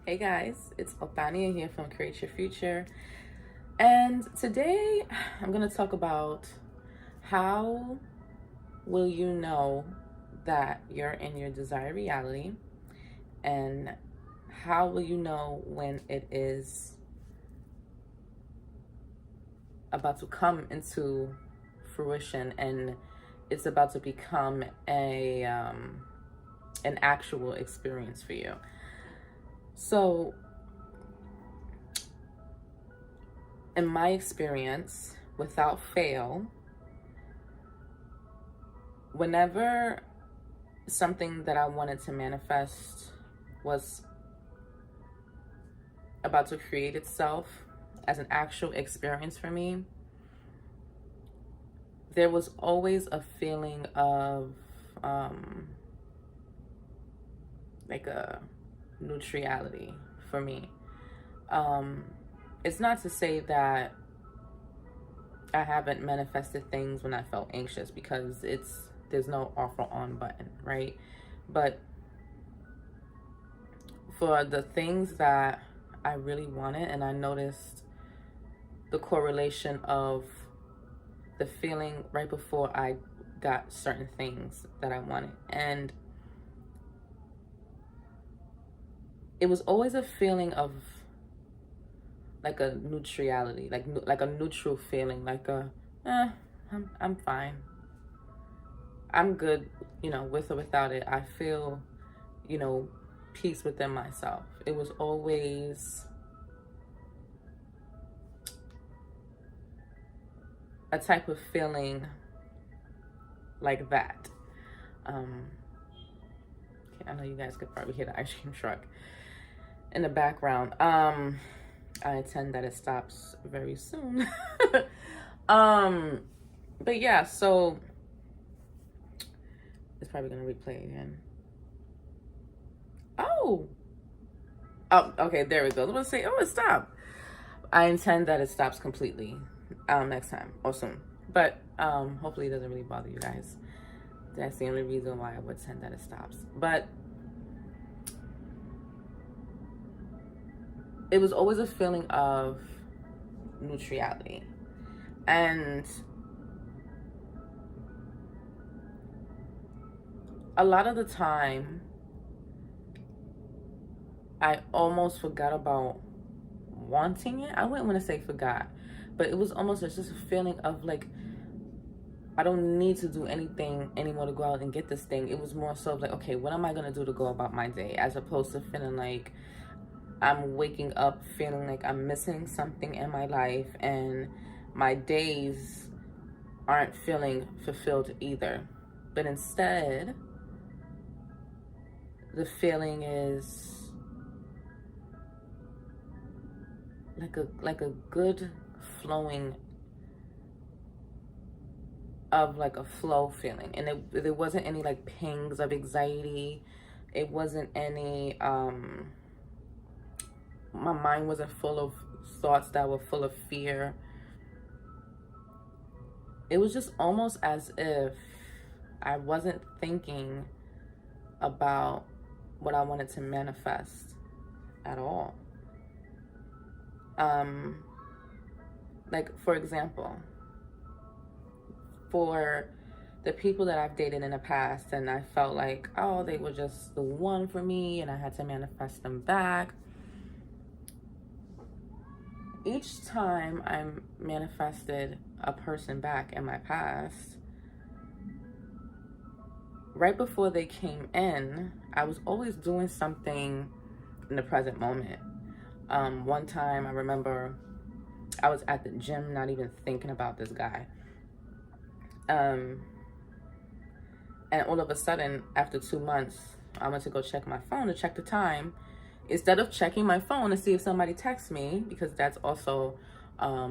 Hey guys, it's Othania here from Create Your Future. And today I'm going to talk about how will you know that you're in your desired reality, and how will you know when it is about to come into fruition and it's about to become an actual experience for you. So, in my experience, without fail, whenever something that I wanted to manifest was about to create itself as an actual experience for me, there was always a feeling of like a neutrality for me. It's not to say that I haven't manifested things when I felt anxious, because there's no off or on button, right? But for the things that I really wanted, and I noticed the correlation of the feeling right before I got certain things that I wanted, and it was always a feeling of like a neutrality, like a neutral feeling, like I'm fine, I'm good, with or without it. I feel, peace within myself. It was always a type of feeling like that. I know you guys could probably hear the ice cream truck in the background. I intend that it stops very soon. But yeah, so it's probably gonna replay again. Oh, okay, there we go. I was gonna say, it stopped. I intend that it stops completely next time. Awesome. But hopefully it doesn't really bother you guys. That's the only reason why I would intend that it stops. But it was always a feeling of neutrality. And a lot of the time, I almost forgot about wanting it. I wouldn't want to say forgot, but it was almost just a feeling of like, I don't need to do anything anymore to go out and get this thing. It was more so of like, okay, what am I going to do to go about my day? As opposed to feeling like I'm waking up feeling like I'm missing something in my life, and my days aren't feeling fulfilled either. But instead, the feeling is like a good flowing of like a flow feeling. And there wasn't any like pangs of anxiety. It wasn't any my mind wasn't full of thoughts that were full of fear. It was just almost as if I wasn't thinking about what I wanted to manifest at all. Like, for example, for the people that I've dated in the past, and I felt like, oh, they were just the one for me, and I had to manifest them back. Each time I manifested a person back in my past, right before they came in, I was always doing something in the present moment. One time I remember I was at the gym, not even thinking about this guy. And all of a sudden, after 2 months, I went to go check my phone to check the time. Instead of checking my phone to see if somebody texts me, because that's also, a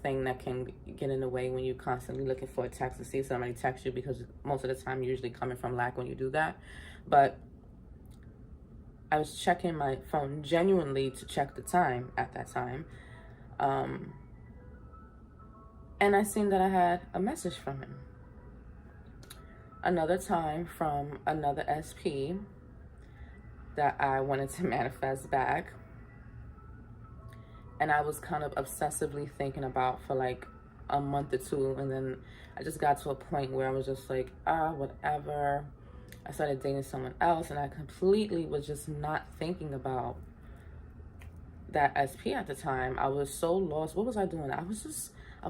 thing that can get in the way when you're constantly looking for a text to see if somebody texts you, because most of the time you're usually coming from lack when you do that. But I was checking my phone genuinely to check the time at that time. And I seen that I had a message from him. Another time from another SP, that I wanted to manifest back. And I was kind of obsessively thinking about for like a month or two. And then I just got to a point where I was just like, whatever. I started dating someone else, and I completely was just not thinking about that SP at the time. I was so lost. What was I doing? I was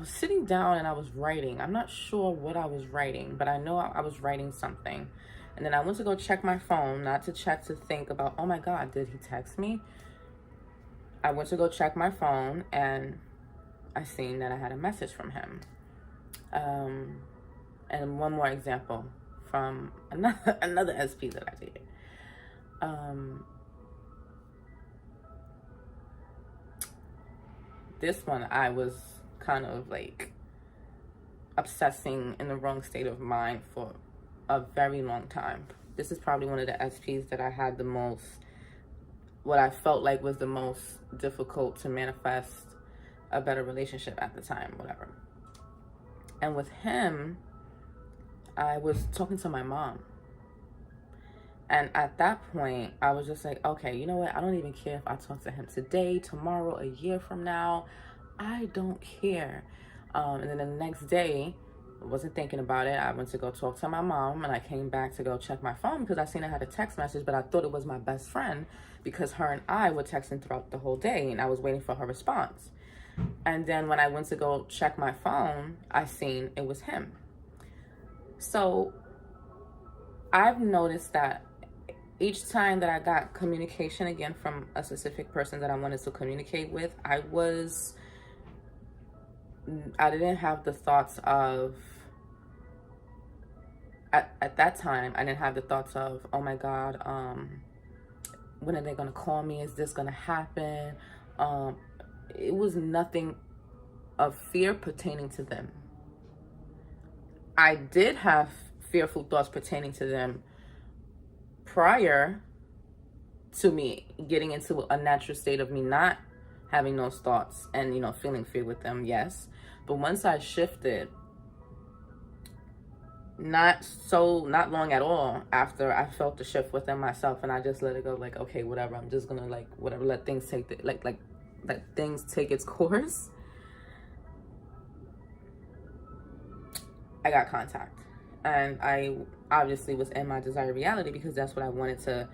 sitting down and I was writing. I'm not sure what I was writing, but I know I was writing something. And then I went to go check my phone, not to check to think about, oh my God, did he text me? I went to go check my phone, and I seen that I had a message from him. And one more example from another SP that I dated. This one, I was kind of like obsessing in the wrong state of mind for a very long time. This is probably one of the SPs that I had the most, what I felt like was the most difficult to manifest a better relationship at the time, whatever. And with him, I was talking to my mom. And at that point, I was just like, okay, you know what? I don't even care if I talk to him today, tomorrow, a year from now. I don't care. And then the next day, I wasn't thinking about it. I went to go talk to my mom, and I came back to go check my phone because I seen I had a text message, but I thought it was my best friend because her and I were texting throughout the whole day, and I was waiting for her response. And then when I went to go check my phone, I seen it was him. So I've noticed that each time that I got communication again from a specific person that I wanted to communicate with, I didn't have the thoughts of, at that time, I didn't have the thoughts of, oh my God, when are they going to call me? Is this going to happen? It was nothing of fear pertaining to them. I did have fearful thoughts pertaining to them prior to me getting into a natural state of me not having those thoughts and, you know, feeling fear with them, yes. But once I shifted, not long at all after I felt the shift within myself, and I just let it go, like, okay, whatever, I'm just gonna, like, whatever, let things take let things take its course. I got contact, and I obviously was in my desired reality because that's what I wanted to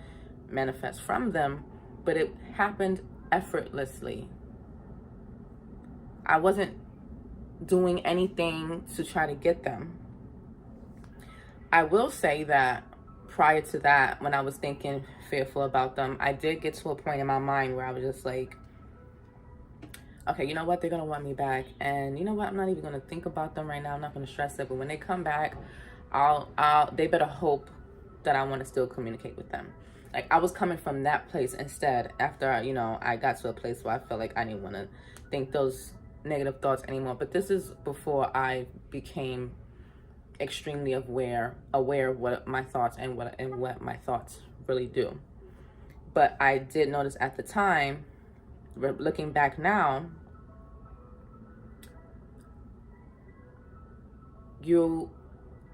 manifest from them, but it happened effortlessly. I wasn't doing anything to try to get them. I will say that prior to that, when I was thinking fearful about them, I did get to a point in my mind where I was just like, okay, you know what? They're going to want me back. And you know what? I'm not even going to think about them right now. I'm not going to stress it. But when they come back, they better hope that I want to still communicate with them. Like, I was coming from that place instead after, you know, I got to a place where I felt like I didn't want to think those negative thoughts anymore. But this is before I became extremely aware of what my thoughts and what my thoughts really do. But I did notice at the time, looking back now, you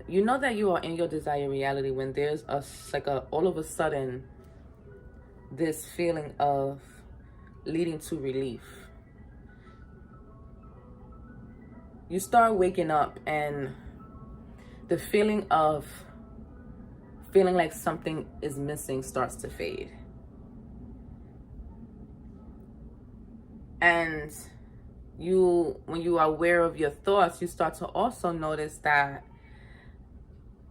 know that you are in your desired reality when there's all of a sudden this feeling of leading to relief. You start waking up and the feeling of feeling like something is missing starts to fade. And when you are aware of your thoughts, you start to also notice that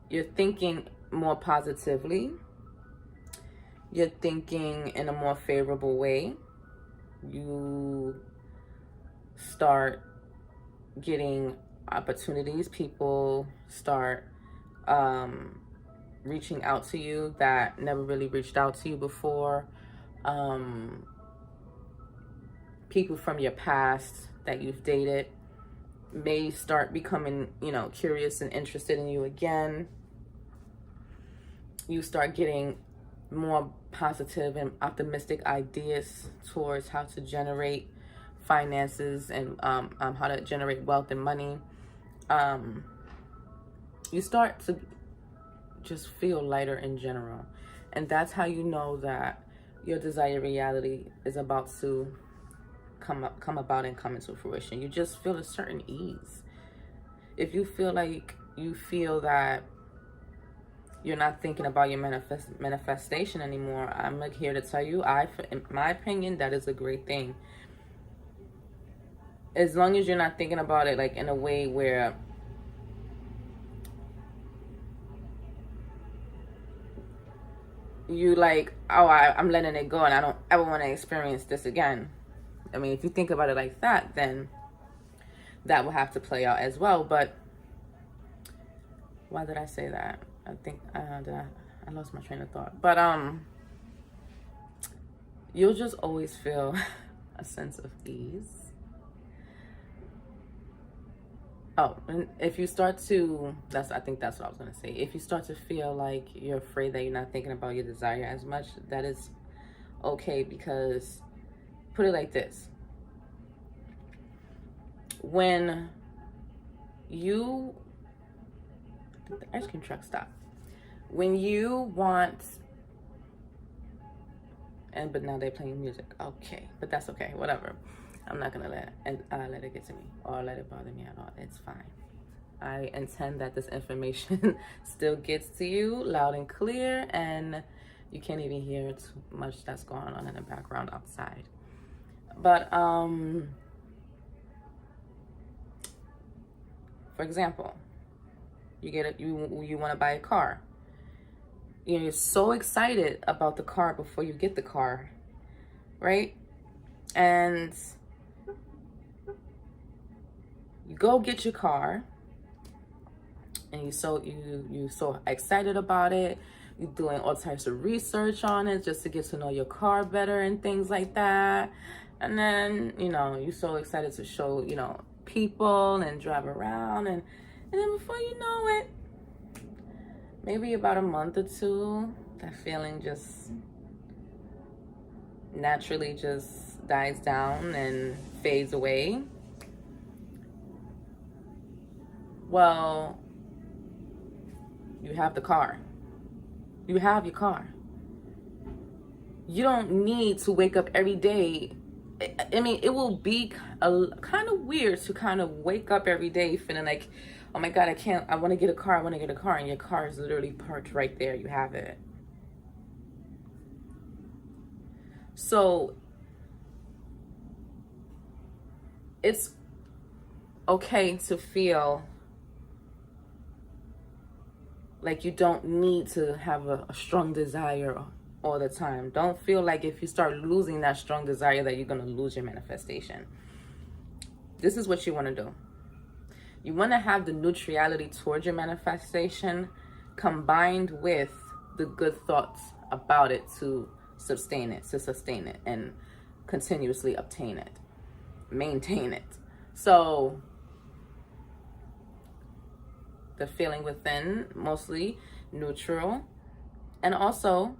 you're thinking more positively. You're thinking in a more favorable way. You start getting opportunities. People start reaching out to you that never really reached out to you before. People from your past that you've dated may start becoming, you know, curious and interested in you again. You start getting more positive and optimistic ideas towards how to generate finances and how to generate wealth and money. You start to just feel lighter in general. And that's how you know that your desired reality is about to come about and come into fruition. You just feel a certain ease. If you feel like you feel that you're not thinking about your manifestation anymore, I'm like here to tell you, in my opinion, that is a great thing. As long as you're not thinking about it like in a way where you like, oh, I'm letting it go and I don't ever want to experience this again. I mean, if you think about it like that, then that will have to play out as well. But why did I say that? I think I lost my train of thought. But you'll just always feel a sense of ease. Oh, and if you start to, I think that's what I was going to say. If you start to feel like you're afraid that you're not thinking about your desire as much, that is okay, because put it like this. When you, the ice cream truck stopped. When you want, but now they're playing music. Okay, but that's okay, whatever. I'm not gonna let it get to me or let it bother me at all. It's fine. I intend that this information still gets to you loud and clear, and you can't even hear too much that's going on in the background outside. But for example, you want to buy a car. You're so excited about the car before you get the car, right? And you go get your car, and you so excited about it. You're doing all types of research on it just to get to know your car better and things like that. And then, you're so excited to show, people and drive around, and then before you know it, maybe about a month or two, that feeling just naturally just dies down and fades away. Well, you have the car. You have your car. You don't need to wake up every day. I mean, it will be kind of weird to kind of wake up every day feeling like, oh my God, I want to get a car, and your car is literally parked right there. You have it. So it's okay to feel like you don't need to have a strong desire all the time. Don't feel like if you start losing that strong desire that you're going to lose your manifestation. This is what you want to do. You want to have the neutrality towards your manifestation combined with the good thoughts about it to sustain it, and continuously obtain it, maintain it. So the feeling within, mostly neutral, and also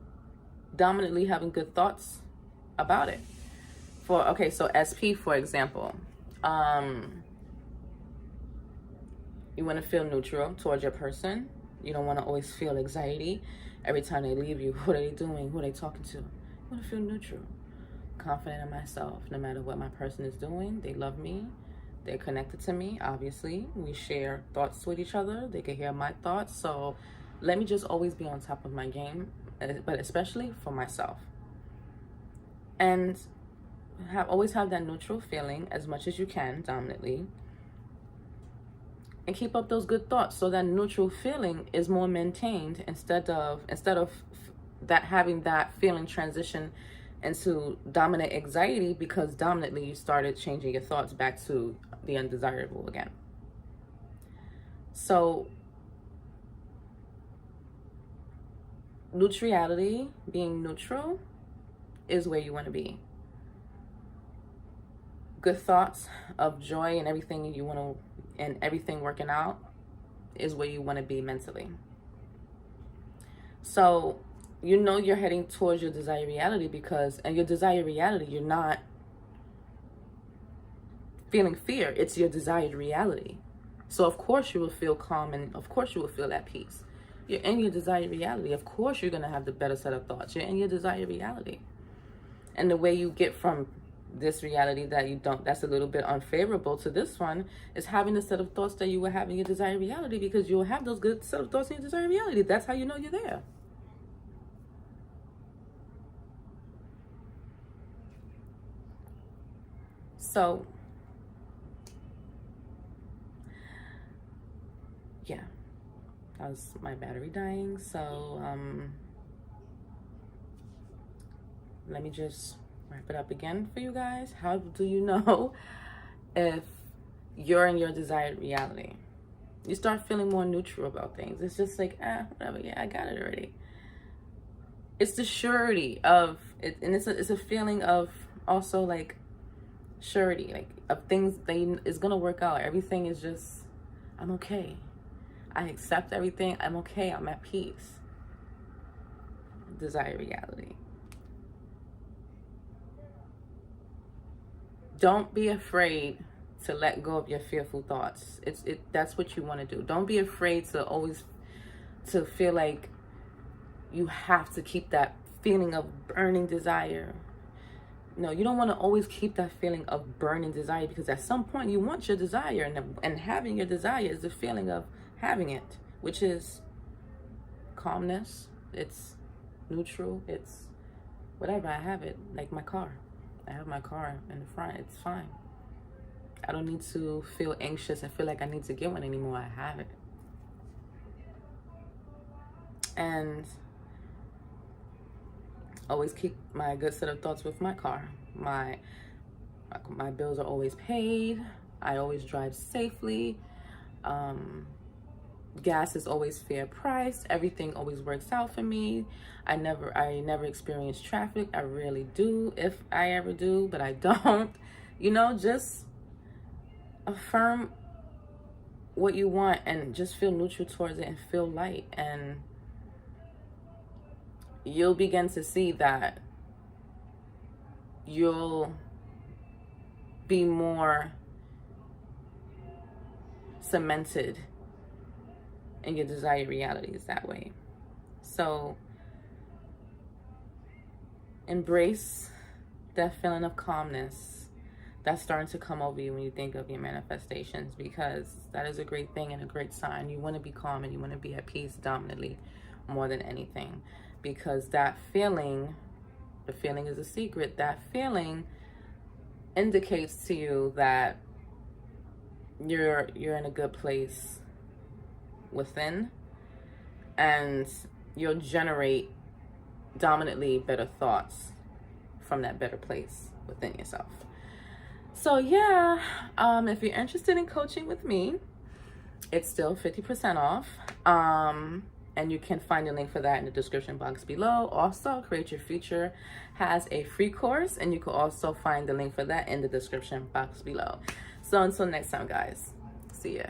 dominantly having good thoughts about it. So SP, for example, you want to feel neutral towards your person. You don't want to always feel anxiety every time they leave you. What are they doing? Who are they talking to? You want to feel neutral, confident in myself. No matter what my person is doing, they love me. They're connected to me, obviously. We share thoughts with each other. They can hear my thoughts. So let me just always be on top of my game, but especially for myself. And always have that neutral feeling as much as you can, dominantly. And keep up those good thoughts so that neutral feeling is more maintained instead of that having that feeling transition into dominant anxiety, because dominantly you started changing your thoughts back to the undesirable again. So neutrality, being neutral, is where you want to be. Good thoughts of joy and everything you want to, and everything working out, is where you want to be mentally. So you're heading towards your desired reality, and your desired reality, you're not feeling fear. It's your desired reality. So of course you will feel calm, and of course you will feel at peace. You're in your desired reality. Of course you're going to have the better set of thoughts. You're in your desired reality. And the way you get from this reality that you don't, that's a little bit unfavorable to this one, is having the set of thoughts that you will have in your desired reality, because you'll have those good set of thoughts in your desired reality. That's how you know you're there. So, yeah, that was my battery dying. So, let me just wrap it up again for you guys. How do you know if you're in your desired reality? You start feeling more neutral about things. It's just like, whatever, yeah, I got it already. It's the surety of it, and it's a feeling of also like surety, like of things that is gonna work out. Everything is just, I'm okay. I accept everything. I'm okay. I'm at peace. Desired reality. Don't be afraid to let go of your fearful thoughts. That's what you want to do. Don't be afraid to always to feel like you have to keep that feeling of burning desire. No, you don't want to always keep that feeling of burning desire, because at some point you want your desire, and having your desire is the feeling of having it, which is calmness. It's neutral. It's whatever. I have it, like my car. I have my car in the front. It's fine. I don't need to feel anxious and feel like I need to get one anymore. I have it. And always keep my good set of thoughts with my car. My bills are always paid. I always drive safely. Gas is always fair priced. Everything always works out for me. I never experience traffic. I rarely do, if I ever do, but I don't. You know, just affirm what you want and just feel neutral towards it and feel light, and you'll begin to see that you'll be more cemented in your desired realities that way. So embrace that feeling of calmness that's starting to come over you when you think of your manifestations, because that is a great thing and a great sign. You want to be calm and you want to be at peace dominantly more than anything, because that feeling, the feeling is a secret. That feeling indicates to you that you're in a good place within, and you'll generate dominantly better thoughts from that better place within yourself. So yeah, if you're interested in coaching with me, it's still 50% off. And you can find a link for that in the description box below. Also, Create Your Future has a free course, and you can also find the link for that in the description box below. So until next time, guys, see ya.